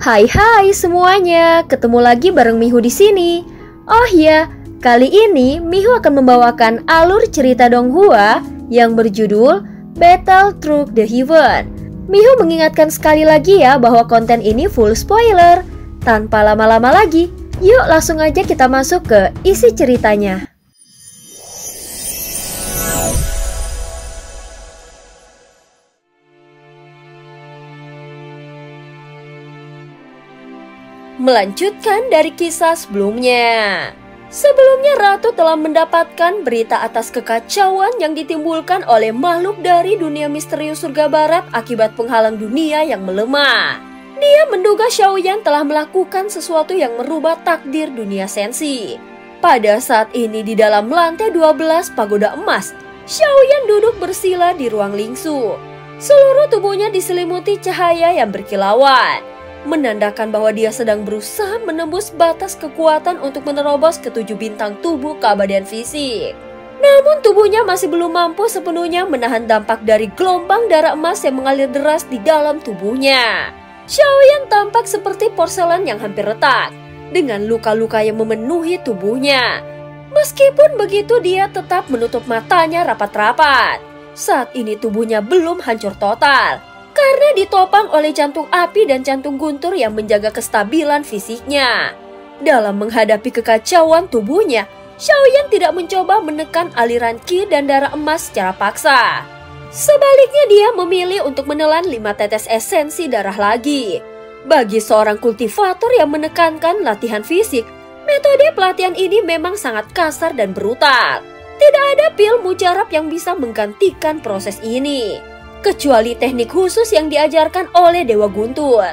Hai semuanya, ketemu lagi bareng Mihu di sini. Oh ya, kali ini Mihu akan membawakan alur cerita Donghua yang berjudul Battle Through the Heaven. Mihu mengingatkan sekali lagi ya bahwa konten ini full spoiler. Tanpa lama-lama lagi, yuk langsung aja kita masuk ke isi ceritanya. Melanjutkan dari kisah sebelumnya. Sebelumnya Ratu telah mendapatkan berita atas kekacauan yang ditimbulkan oleh makhluk dari dunia misterius surga barat akibat penghalang dunia yang melemah. Dia menduga Xiaoyan telah melakukan sesuatu yang merubah takdir dunia sensi. Pada saat ini di dalam lantai 12 pagoda emas, Xiaoyan duduk bersila di ruang lingsu. Seluruh tubuhnya diselimuti cahaya yang berkilauan, menandakan bahwa dia sedang berusaha menembus batas kekuatan untuk menerobos ke-7 bintang tubuh keabadian fisik. Namun tubuhnya masih belum mampu sepenuhnya menahan dampak dari gelombang darah emas yang mengalir deras di dalam tubuhnya. Xiaoyan tampak seperti porselen yang hampir retak, dengan luka-luka yang memenuhi tubuhnya. Meskipun begitu, dia tetap menutup matanya rapat-rapat. Saat ini tubuhnya belum hancur total, karena ditopang oleh jantung api dan jantung guntur yang menjaga kestabilan fisiknya. Dalam menghadapi kekacauan tubuhnya, Xiaoyan tidak mencoba menekan aliran qi dan darah emas secara paksa. Sebaliknya dia memilih untuk menelan 5 tetes esensi darah lagi. Bagi seorang kultivator yang menekankan latihan fisik, metode pelatihan ini memang sangat kasar dan brutal. Tidak ada pil mujarab yang bisa menggantikan proses ini, kecuali teknik khusus yang diajarkan oleh Dewa Guntur.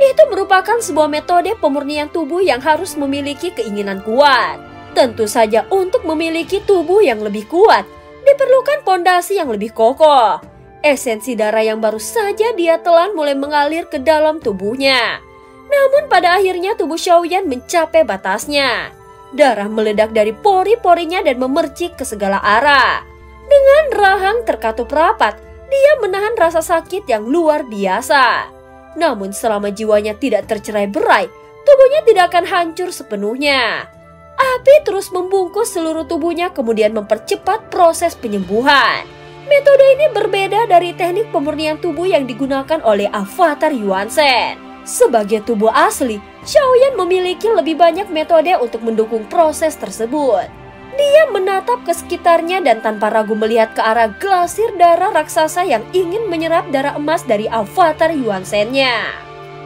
Itu merupakan sebuah metode pemurnian tubuh yang harus memiliki keinginan kuat. Tentu saja untuk memiliki tubuh yang lebih kuat, diperlukan pondasi yang lebih kokoh. Esensi darah yang baru saja dia telan mulai mengalir ke dalam tubuhnya. Namun pada akhirnya tubuh Xiaoyan mencapai batasnya. Darah meledak dari pori-porinya dan memercik ke segala arah. Dengan rahang terkatup rapat, dia menahan rasa sakit yang luar biasa. Namun selama jiwanya tidak tercerai-berai, tubuhnya tidak akan hancur sepenuhnya. Api terus membungkus seluruh tubuhnya kemudian mempercepat proses penyembuhan. Metode ini berbeda dari teknik pemurnian tubuh yang digunakan oleh avatar Yuan Shen. Sebagai tubuh asli, Xiaoyan memiliki lebih banyak metode untuk mendukung proses tersebut. Dia menatap ke sekitarnya dan tanpa ragu melihat ke arah glasir darah raksasa yang ingin menyerap darah emas dari avatar Yuan Shen-nya.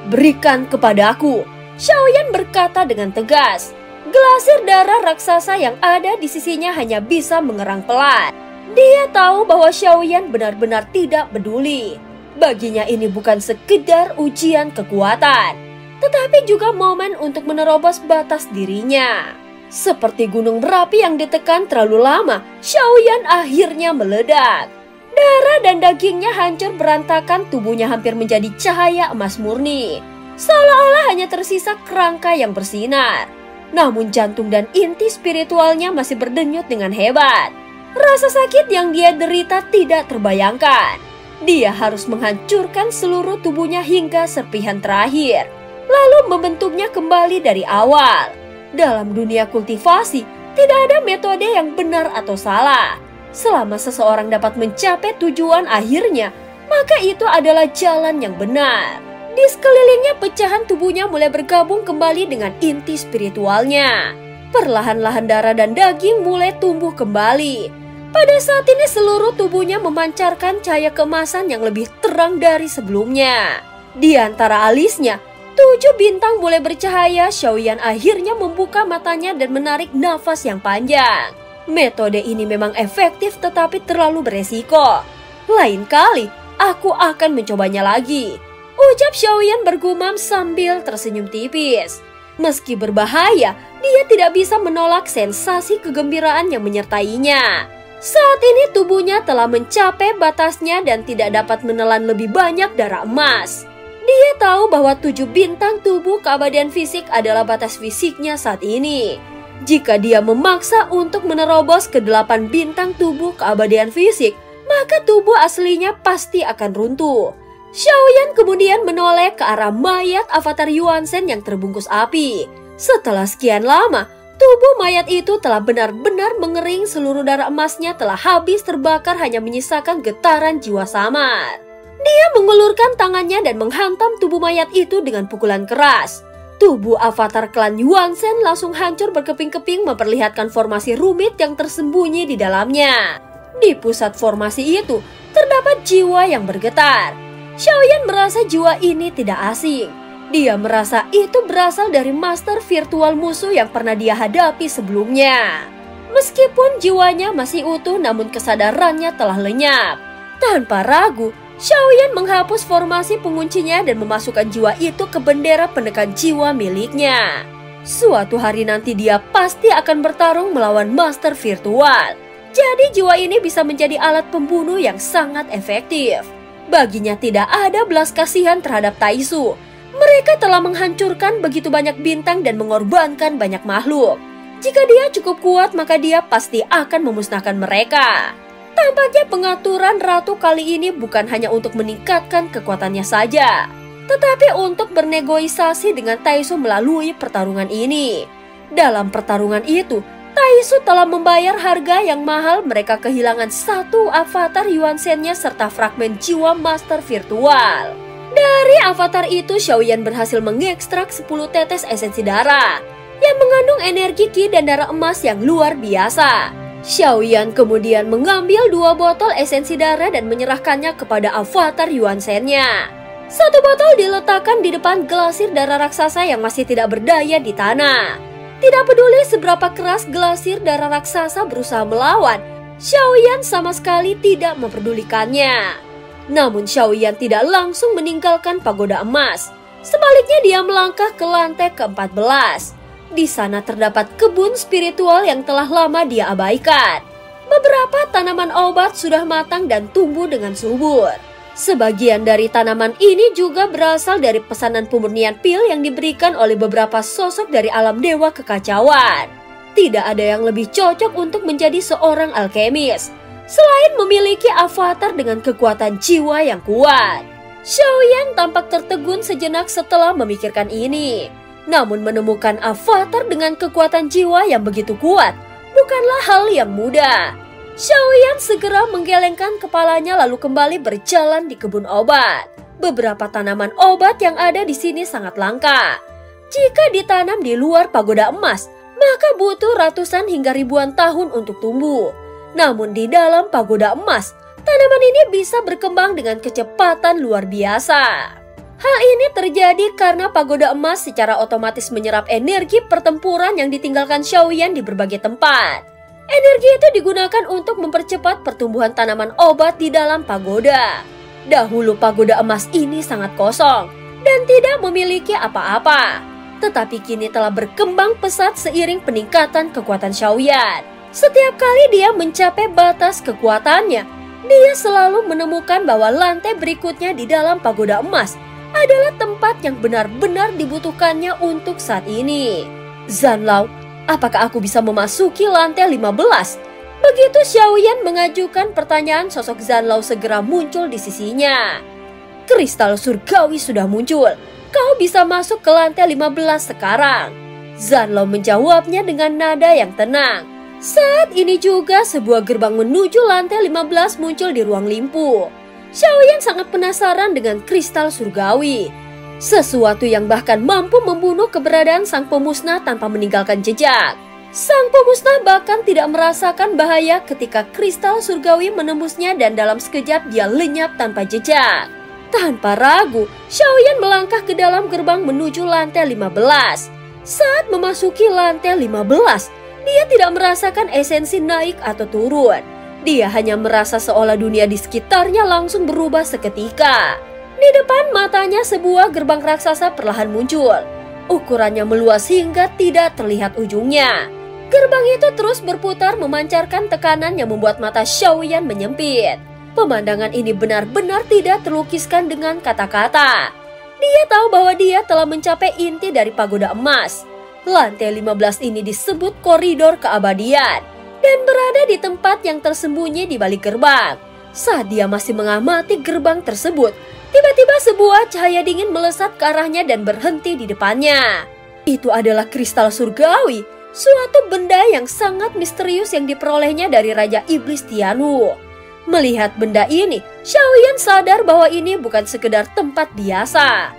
"Berikan kepadaku," Xiaoyan berkata dengan tegas. Glasir darah raksasa yang ada di sisinya hanya bisa mengerang pelan. Dia tahu bahwa Xiaoyan benar-benar tidak peduli. Baginya ini bukan sekedar ujian kekuatan, tetapi juga momen untuk menerobos batas dirinya. Seperti gunung berapi yang ditekan terlalu lama, Xiaoyan akhirnya meledak. Darah dan dagingnya hancur berantakan, tubuhnya hampir menjadi cahaya emas murni, seolah-olah hanya tersisa kerangka yang bersinar. Namun jantung dan inti spiritualnya masih berdenyut dengan hebat. Rasa sakit yang dia derita tidak terbayangkan. Dia harus menghancurkan seluruh tubuhnya hingga serpihan terakhir, lalu membentuknya kembali dari awal. Dalam dunia kultivasi, tidak ada metode yang benar atau salah. Selama seseorang dapat mencapai tujuan akhirnya, maka itu adalah jalan yang benar. Di sekelilingnya pecahan tubuhnya mulai bergabung kembali dengan inti spiritualnya. Perlahan-lahan darah dan daging mulai tumbuh kembali. Pada saat ini seluruh tubuhnya memancarkan cahaya keemasan yang lebih terang dari sebelumnya. Di antara alisnya, 7 bintang mulai bercahaya. Xiaoyan akhirnya membuka matanya dan menarik nafas yang panjang. Metode ini memang efektif tetapi terlalu beresiko. Lain kali, aku akan mencobanya lagi, ucap Xiaoyan bergumam sambil tersenyum tipis. Meski berbahaya, dia tidak bisa menolak sensasi kegembiraan yang menyertainya. Saat ini tubuhnya telah mencapai batasnya dan tidak dapat menelan lebih banyak darah emas. Dia tahu bahwa 7 bintang tubuh keabadian fisik adalah batas fisiknya saat ini. Jika dia memaksa untuk menerobos ke 8 bintang tubuh keabadian fisik, maka tubuh aslinya pasti akan runtuh. Xiaoyan kemudian menoleh ke arah mayat avatar Yuan Shen yang terbungkus api. Setelah sekian lama, tubuh mayat itu telah benar-benar mengering, seluruh darah emasnya telah habis terbakar, hanya menyisakan getaran jiwa samar. Dia mengulurkan tangannya dan menghantam tubuh mayat itu dengan pukulan keras. Tubuh avatar klan Yuan Shen langsung hancur berkeping-keping, memperlihatkan formasi rumit yang tersembunyi di dalamnya. Di pusat formasi itu terdapat jiwa yang bergetar. Xiaoyan merasa jiwa ini tidak asing. Dia merasa itu berasal dari master virtual musuh yang pernah dia hadapi sebelumnya. Meskipun jiwanya masih utuh, namun kesadarannya telah lenyap. Tanpa ragu, Xiaoyan menghapus formasi penguncinya dan memasukkan jiwa itu ke bendera penekan jiwa miliknya. Suatu hari nanti dia pasti akan bertarung melawan master virtual. Jadi jiwa ini bisa menjadi alat pembunuh yang sangat efektif. Baginya tidak ada belas kasihan terhadap Taisu. Mereka telah menghancurkan begitu banyak bintang dan mengorbankan banyak makhluk. Jika dia cukup kuat, maka dia pasti akan memusnahkan mereka. Tampaknya pengaturan ratu kali ini bukan hanya untuk meningkatkan kekuatannya saja, tetapi untuk bernegosiasi dengan Taisu melalui pertarungan ini. Dalam pertarungan itu, Taisu telah membayar harga yang mahal. Mereka kehilangan satu avatar Yuan Shen-nya serta fragmen jiwa master virtual. Dari avatar itu, Xiaoyan berhasil mengekstrak 10 tetes esensi darah yang mengandung energi ki dan darah emas yang luar biasa. Xiaoyan kemudian mengambil 2 botol esensi darah dan menyerahkannya kepada avatar Yuan Shen-nya. Satu botol diletakkan di depan glasir darah raksasa yang masih tidak berdaya di tanah. Tidak peduli seberapa keras glasir darah raksasa berusaha melawan, Xiaoyan sama sekali tidak memperdulikannya. Namun Xiaoyan tidak langsung meninggalkan pagoda emas. Sebaliknya dia melangkah ke lantai ke-14. Di sana terdapat kebun spiritual yang telah lama dia abaikan. Beberapa tanaman obat sudah matang dan tumbuh dengan subur. Sebagian dari tanaman ini juga berasal dari pesanan pemurnian pil yang diberikan oleh beberapa sosok dari alam dewa kekacauan. Tidak ada yang lebih cocok untuk menjadi seorang alkemis selain memiliki avatar dengan kekuatan jiwa yang kuat. Xiaoyan tampak tertegun sejenak setelah memikirkan ini. Namun menemukan avatar dengan kekuatan jiwa yang begitu kuat bukanlah hal yang mudah. Xiaoyan segera menggelengkan kepalanya lalu kembali berjalan di kebun obat. Beberapa tanaman obat yang ada di sini sangat langka. Jika ditanam di luar pagoda emas, maka butuh ratusan hingga ribuan tahun untuk tumbuh. Namun di dalam pagoda emas, tanaman ini bisa berkembang dengan kecepatan luar biasa. Hal ini terjadi karena pagoda emas secara otomatis menyerap energi pertempuran yang ditinggalkan Xiaoyan di berbagai tempat. Energi itu digunakan untuk mempercepat pertumbuhan tanaman obat di dalam pagoda. Dahulu pagoda emas ini sangat kosong dan tidak memiliki apa-apa. Tetapi kini telah berkembang pesat seiring peningkatan kekuatan Xiaoyan. Setiap kali dia mencapai batas kekuatannya, dia selalu menemukan bahwa lantai berikutnya di dalam pagoda emas adalah tempat yang benar-benar dibutuhkannya untuk saat ini. Zanlao, apakah aku bisa memasuki lantai 15? Begitu Xiaoyan mengajukan pertanyaan, sosok Zanlao segera muncul di sisinya. Kristal surgawi sudah muncul. Kau bisa masuk ke lantai 15 sekarang. Zanlao menjawabnya dengan nada yang tenang. Saat ini juga sebuah gerbang menuju lantai 15 muncul di ruang limpu. Xiaoyan sangat penasaran dengan kristal surgawi. Sesuatu yang bahkan mampu membunuh keberadaan sang pemusnah tanpa meninggalkan jejak. Sang pemusnah bahkan tidak merasakan bahaya ketika kristal surgawi menembusnya dan dalam sekejap dia lenyap tanpa jejak. Tanpa ragu, Xiaoyan melangkah ke dalam gerbang menuju lantai 15. Saat memasuki lantai 15, dia tidak merasakan esensi naik atau turun. Dia hanya merasa seolah dunia di sekitarnya langsung berubah seketika. Di depan matanya sebuah gerbang raksasa perlahan muncul. Ukurannya meluas hingga tidak terlihat ujungnya. Gerbang itu terus berputar memancarkan tekanan yang membuat mata Xiaoyan menyempit. Pemandangan ini benar-benar tidak terlukiskan dengan kata-kata. Dia tahu bahwa dia telah mencapai inti dari pagoda emas. Lantai 15 ini disebut koridor keabadian dan berada di tempat yang tersembunyi di balik gerbang. Saat dia masih mengamati gerbang tersebut, Tiba-tiba sebuah cahaya dingin melesat ke arahnya dan berhenti di depannya. Itu adalah kristal surgawi, suatu benda yang sangat misterius yang diperolehnya dari Raja Iblis Tianwu. Melihat benda ini, Xiaoyan sadar bahwa ini bukan sekedar tempat biasa.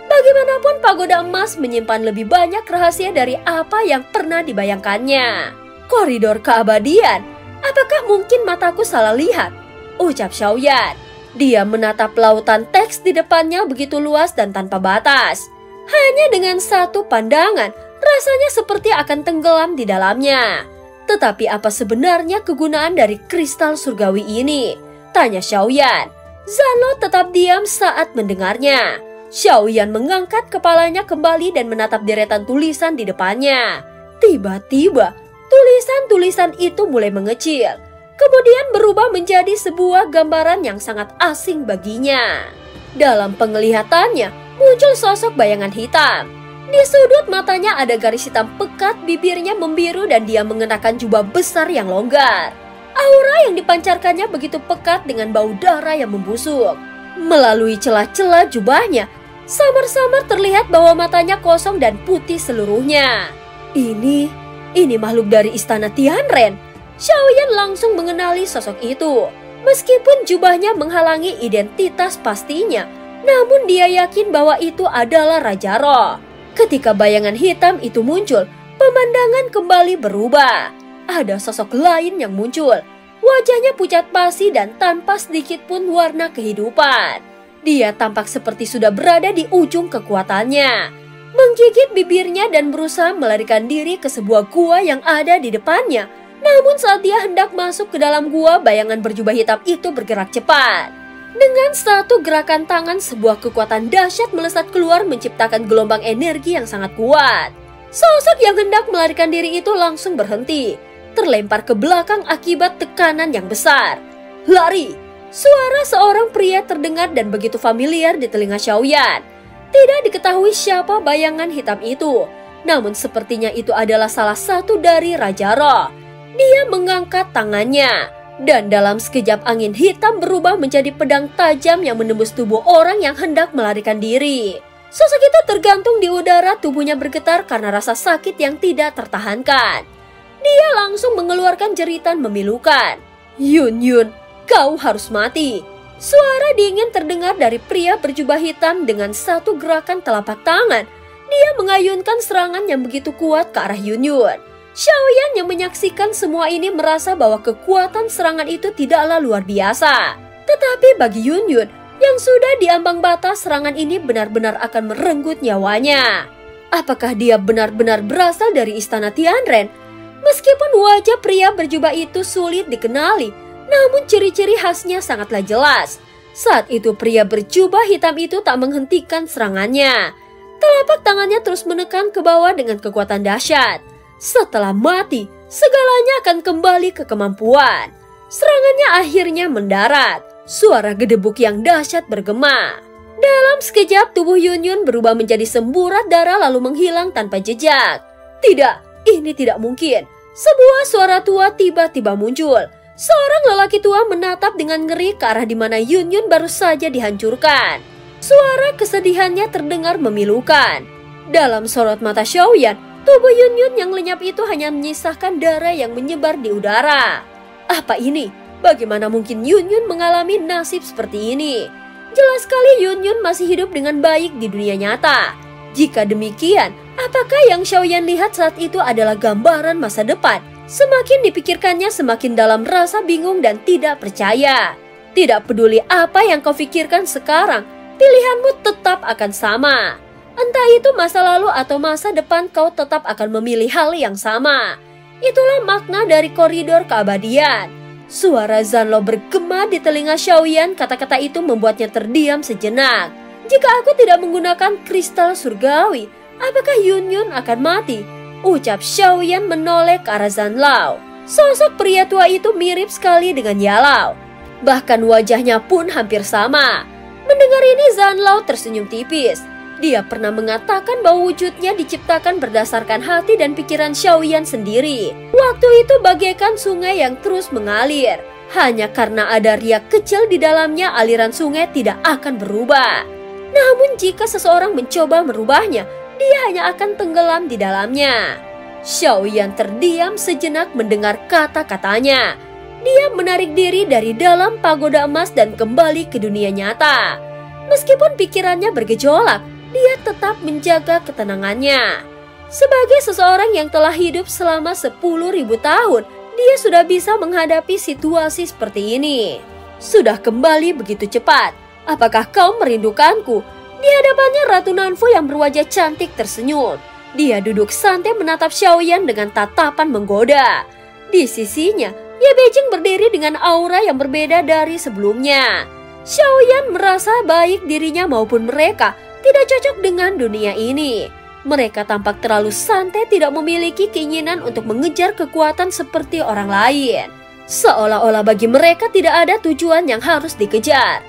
Bagaimanapun pagoda emas menyimpan lebih banyak rahasia dari apa yang pernah dibayangkannya. Koridor keabadian, apakah mungkin mataku salah lihat? Ucap Xiaoyan. Dia menatap lautan teks di depannya begitu luas dan tanpa batas. Hanya dengan satu pandangan, rasanya seperti akan tenggelam di dalamnya. Tetapi apa sebenarnya kegunaan dari kristal surgawi ini? Tanya Xiaoyan. Zanlo tetap diam saat mendengarnya. Xiaoyan mengangkat kepalanya kembali dan menatap deretan tulisan di depannya. Tiba-tiba, tulisan-tulisan itu mulai mengecil. Kemudian berubah menjadi sebuah gambaran yang sangat asing baginya. Dalam penglihatannya, muncul sosok bayangan hitam. Di sudut matanya ada garis hitam pekat, bibirnya membiru dan dia mengenakan jubah besar yang longgar. Aura yang dipancarkannya begitu pekat dengan bau darah yang membusuk. Melalui celah-celah jubahnya, samar-samar terlihat bahwa matanya kosong dan putih seluruhnya. Ini makhluk dari istana Tianren. Xiaoyan langsung mengenali sosok itu. Meskipun jubahnya menghalangi identitas pastinya, namun dia yakin bahwa itu adalah Raja Roh. Ketika bayangan hitam itu muncul, pemandangan kembali berubah. Ada sosok lain yang muncul. Wajahnya pucat pasi dan tanpa sedikit pun warna kehidupan. Dia tampak seperti sudah berada di ujung kekuatannya. Menggigit bibirnya dan berusaha melarikan diri ke sebuah gua yang ada di depannya. Namun saat dia hendak masuk ke dalam gua, bayangan berjubah hitam itu bergerak cepat. Dengan satu gerakan tangan, sebuah kekuatan dahsyat melesat keluar menciptakan gelombang energi yang sangat kuat. Sosok yang hendak melarikan diri itu langsung berhenti, terlempar ke belakang akibat tekanan yang besar. Lari! Suara seorang pria terdengar dan begitu familiar di telinga Xiaoyan. Tidak diketahui siapa bayangan hitam itu, namun sepertinya itu adalah salah satu dari Raja Roh. Dia mengangkat tangannya, dan dalam sekejap angin hitam berubah menjadi pedang tajam yang menembus tubuh orang yang hendak melarikan diri. Sosok itu tergantung di udara, tubuhnya bergetar karena rasa sakit yang tidak tertahankan. Dia langsung mengeluarkan jeritan memilukan. Yun, kau harus mati. Suara dingin terdengar dari pria berjubah hitam. Dengan satu gerakan telapak tangan, dia mengayunkan serangan yang begitu kuat ke arah Yun. Xiaoyan yang menyaksikan semua ini merasa bahwa kekuatan serangan itu tidaklah luar biasa. Tetapi bagi Yun yang sudah diambang batas, serangan ini benar-benar akan merenggut nyawanya. Apakah dia benar-benar berasal dari istana Tianren? Meskipun wajah pria berjubah itu sulit dikenali, namun ciri-ciri khasnya sangatlah jelas. Saat itu pria berjubah hitam itu tak menghentikan serangannya. Telapak tangannya terus menekan ke bawah dengan kekuatan dahsyat. Setelah mati, segalanya akan kembali ke kemampuan. Serangannya akhirnya mendarat. Suara gedebuk yang dahsyat bergema. Dalam sekejap tubuh Yun berubah menjadi semburat darah lalu menghilang tanpa jejak. Tidak, ini tidak mungkin. Sebuah suara tua tiba-tiba muncul. Seorang lelaki tua menatap dengan ngeri ke arah di mana Yun baru saja dihancurkan. Suara kesedihannya terdengar memilukan. Dalam sorot mata Xiaoyan, tubuh Yun yang lenyap itu hanya menyisakan darah yang menyebar di udara. Apa ini? Bagaimana mungkin Yun mengalami nasib seperti ini? Jelas sekali Yun masih hidup dengan baik di dunia nyata. Jika demikian, apakah yang Xiaoyan lihat saat itu adalah gambaran masa depan? Semakin dipikirkannya, semakin dalam rasa bingung dan tidak percaya. Tidak peduli apa yang kau pikirkan sekarang, pilihanmu tetap akan sama. Entah itu masa lalu atau masa depan, kau tetap akan memilih hal yang sama. Itulah makna dari koridor keabadian. Suara Zanlo bergema di telinga Xiaoyan. Kata-kata itu membuatnya terdiam sejenak. Jika aku tidak menggunakan kristal surgawi, apakah Yun akan mati? Ucap Xiaoyan menoleh ke arah Zanlo. Sosok pria tua itu mirip sekali dengan Yalao. Bahkan wajahnya pun hampir sama. Mendengar ini Zanlo tersenyum tipis. Dia pernah mengatakan bahwa wujudnya diciptakan berdasarkan hati dan pikiran Xiaoyan sendiri. Waktu itu bagaikan sungai yang terus mengalir. Hanya karena ada riak kecil di dalamnya, aliran sungai tidak akan berubah. Namun jika seseorang mencoba merubahnya, dia hanya akan tenggelam di dalamnya. Xiaoyan terdiam sejenak mendengar kata-katanya. Dia menarik diri dari dalam pagoda emas dan kembali ke dunia nyata. Meskipun pikirannya bergejolak, dia tetap menjaga ketenangannya. Sebagai seseorang yang telah hidup selama 10.000 tahun, dia sudah bisa menghadapi situasi seperti ini. Sudah kembali begitu cepat. Apakah kau merindukanku? Di hadapannya Ratu Nanfu yang berwajah cantik tersenyum. Dia duduk santai menatap Xiaoyan dengan tatapan menggoda. Di sisinya, Ye Beijing berdiri dengan aura yang berbeda dari sebelumnya. Xiaoyan merasa baik dirinya maupun mereka tidak cocok dengan dunia ini. Mereka tampak terlalu santai, tidak memiliki keinginan untuk mengejar kekuatan seperti orang lain. Seolah-olah bagi mereka tidak ada tujuan yang harus dikejar.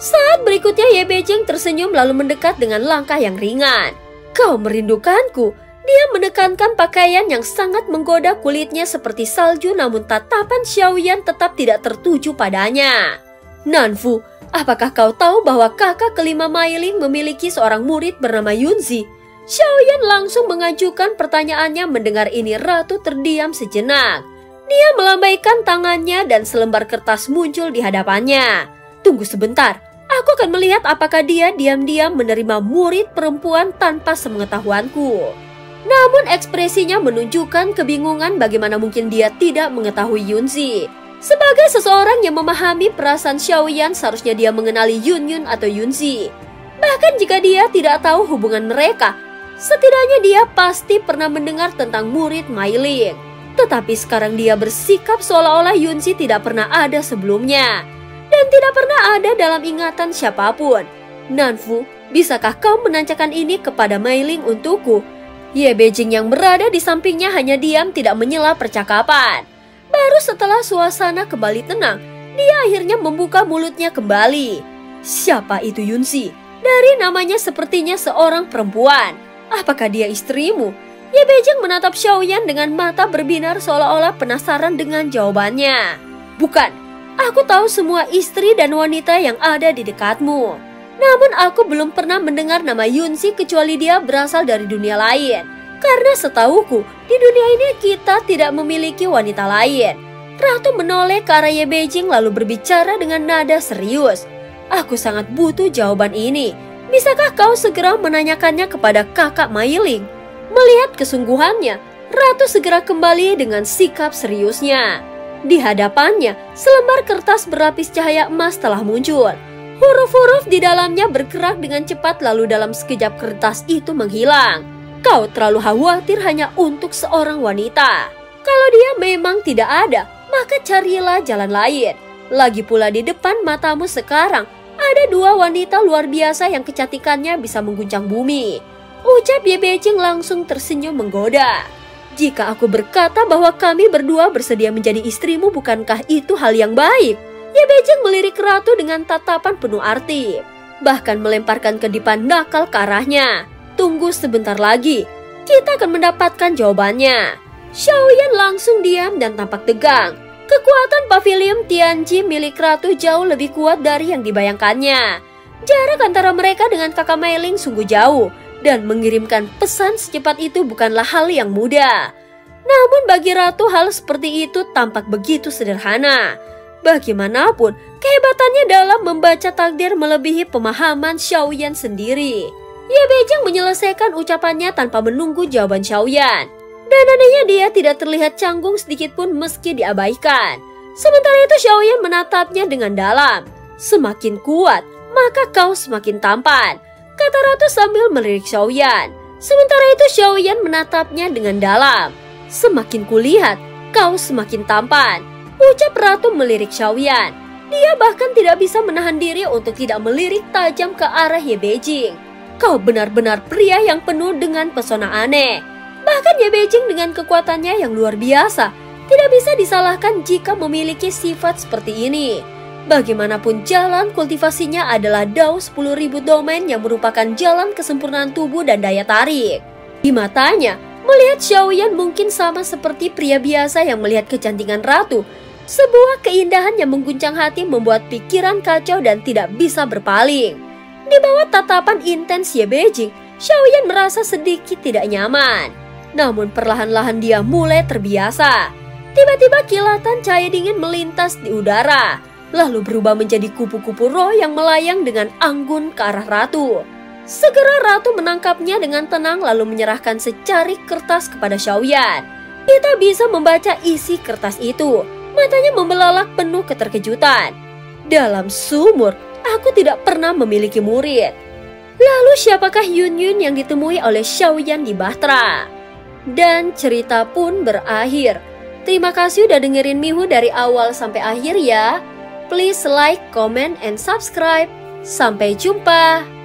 Saat berikutnya Ye Beijing tersenyum lalu mendekat dengan langkah yang ringan. Kau merindukanku? Dia menekankan pakaian yang sangat menggoda kulitnya seperti salju, namun tatapan Xiaoyan tetap tidak tertuju padanya. Nanfu, apakah kau tahu bahwa kakak kelima Mailing memiliki seorang murid bernama Yunzi? Xiaoyan langsung mengajukan pertanyaannya. Mendengar ini Ratu terdiam sejenak. Dia melambaikan tangannya dan selembar kertas muncul di hadapannya. Tunggu sebentar, aku akan melihat apakah dia diam-diam menerima murid perempuan tanpa sepengetahuanku. Namun ekspresinya menunjukkan kebingungan. Bagaimana mungkin dia tidak mengetahui Yunzi? Sebagai seseorang yang memahami perasaan Xiaoyan, seharusnya dia mengenali Yunyun atau Yunzi. Bahkan jika dia tidak tahu hubungan mereka, setidaknya dia pasti pernah mendengar tentang murid Mailing. Tetapi sekarang dia bersikap seolah-olah Yunzi tidak pernah ada sebelumnya dan tidak pernah ada dalam ingatan siapapun. Nanfu, bisakah kau menanyakan ini kepada Mailing untukku? Ye Beijing yang berada di sampingnya hanya diam, tidak menyela percakapan. Baru setelah suasana kembali tenang, dia akhirnya membuka mulutnya kembali. Siapa itu Yunzi? Dari namanya sepertinya seorang perempuan. Apakah dia istrimu? Ye Beijing menatap Xiaoyan dengan mata berbinar seolah-olah penasaran dengan jawabannya. Bukan, aku tahu semua istri dan wanita yang ada di dekatmu. Namun aku belum pernah mendengar nama Yunzi kecuali dia berasal dari dunia lain. Karena setahuku, di dunia ini kita tidak memiliki wanita lain. Ratu menoleh ke arah Ye Beijing lalu berbicara dengan nada serius. Aku sangat butuh jawaban ini. Bisakah kau segera menanyakannya kepada kakak Mailing? Melihat kesungguhannya, Ratu segera kembali dengan sikap seriusnya. Di hadapannya, selembar kertas berlapis cahaya emas telah muncul. Huruf-huruf di dalamnya bergerak dengan cepat lalu dalam sekejap kertas itu menghilang. Kau terlalu khawatir hanya untuk seorang wanita. Kalau dia memang tidak ada, maka carilah jalan lain. Lagi pula di depan matamu sekarang ada dua wanita luar biasa yang kecantikannya bisa mengguncang bumi. Ucap Ye Beijing langsung tersenyum menggoda. Jika aku berkata bahwa kami berdua bersedia menjadi istrimu, bukankah itu hal yang baik? Ye Beijing melirik Ratu dengan tatapan penuh arti, bahkan melemparkan kedipan nakal ke arahnya. Tunggu sebentar lagi, kita akan mendapatkan jawabannya. Xiaoyan langsung diam dan tampak tegang. Kekuatan pavilion Tianji milik Ratu jauh lebih kuat dari yang dibayangkannya. Jarak antara mereka dengan kakak Mailing sungguh jauh, dan mengirimkan pesan secepat itu bukanlah hal yang mudah. Namun bagi Ratu hal seperti itu tampak begitu sederhana. Bagaimanapun, kehebatannya dalam membaca takdir melebihi pemahaman Xiaoyan sendiri. Ye Beijing menyelesaikan ucapannya tanpa menunggu jawaban Xiaoyan. Dan anehnya dia tidak terlihat canggung sedikit pun meski diabaikan. Sementara itu Xiaoyan menatapnya dengan dalam. Semakin kuat, maka kau semakin tampan, kata Ratu sambil melirik Xiaoyan. Sementara itu Xiaoyan menatapnya dengan dalam. Semakin kulihat, kau semakin tampan, ucap Ratu melirik Xiaoyan. Dia bahkan tidak bisa menahan diri untuk tidak melirik tajam ke arah Ye Beijing. Kau benar-benar pria yang penuh dengan pesona aneh. Bahkan Ye Beijing dengan kekuatannya yang luar biasa tidak bisa disalahkan jika memiliki sifat seperti ini. Bagaimanapun jalan kultivasinya adalah Dao 10.000 domain yang merupakan jalan kesempurnaan tubuh dan daya tarik. Di matanya, melihat Xiaoyan mungkin sama seperti pria biasa yang melihat kecantikan ratu. Sebuah keindahan yang mengguncang hati membuat pikiran kacau dan tidak bisa berpaling. Di bawah tatapan intens Ye Beijing, Xiaoyan merasa sedikit tidak nyaman. Namun perlahan-lahan dia mulai terbiasa. Tiba-tiba kilatan cahaya dingin melintas di udara, lalu berubah menjadi kupu-kupu roh yang melayang dengan anggun ke arah ratu. Segera ratu menangkapnya dengan tenang lalu menyerahkan secarik kertas kepada Xiaoyan. Kita bisa membaca isi kertas itu. Matanya membelalak penuh keterkejutan. Dalam sumur, aku tidak pernah memiliki murid. Lalu siapakah Yun Yun yang ditemui oleh Xiaoyan di Bahtera? Dan cerita pun berakhir. Terima kasih udah dengerin Mihu dari awal sampai akhir ya. Please like, comment, and subscribe. Sampai jumpa.